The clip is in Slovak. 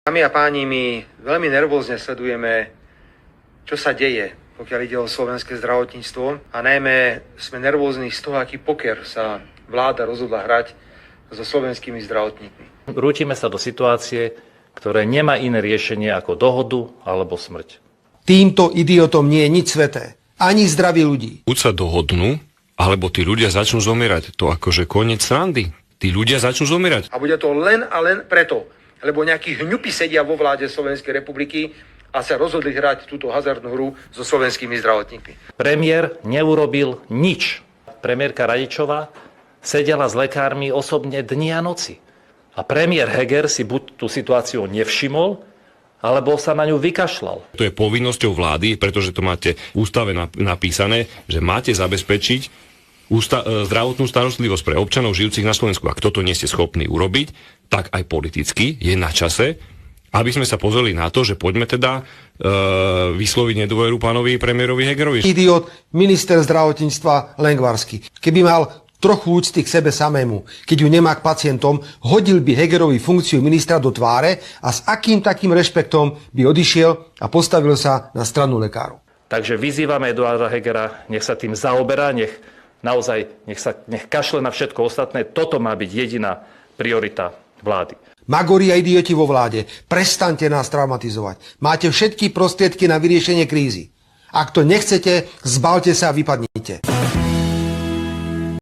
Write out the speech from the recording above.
Dámy a páni, my veľmi nervózne sledujeme, čo sa deje, pokiaľ ide o slovenské zdravotníctvo. A najmä sme nervózni z toho, aký poker sa vláda rozhodla hrať so slovenskými zdravotníkmi. Rútime sa do situácie, ktoré nemá iné riešenie ako dohodu alebo smrť. Týmto idiotom nie je nič sveté. Ani zdraví ľudí. Buď sa dohodnú, alebo tí ľudia začnú zomierať. To akože koniec srandy. Tí ľudia začnú zomierať. A bude to len a len preto, lebo nejakí hňupy sedia vo vláde Slovenskej republiky a sa rozhodli hrať túto hazardnú hru so slovenskými zdravotníkmi. Premiér neurobil nič. Premiérka Radičová sedela s lekármi osobne dni a noci. A premiér Heger si buď tú situáciu nevšimol, alebo sa na ňu vykašľal. To je povinnosťou vlády, pretože to máte v ústave napísané, že máte zabezpečiť zdravotnú starostlivosť pre občanov žijúcich na Slovensku. Ak toto nie ste schopní urobiť, tak aj politicky je na čase, aby sme sa pozreli na to, že poďme teda vysloviť nedôveru pánovi premiérovi Hegerovi. Idiot, minister zdravotníctva Lengvarsky. Keby mal trochu úcty k sebe samému, keď ju nemá k pacientom, hodil by Hegerovi funkciu ministra do tváre a s akým takým rešpektom by odišiel a postavil sa na stranu lekárov. Takže vyzývame Eduarda Hegera, nech sa tým zaoberá, nech kašle na všetko ostatné. Toto má byť jediná priorita vlády. Magori a idioti vo vláde, prestaňte nás traumatizovať. Máte všetky prostriedky na vyriešenie krízy. Ak to nechcete, zbalte sa a vypadnite.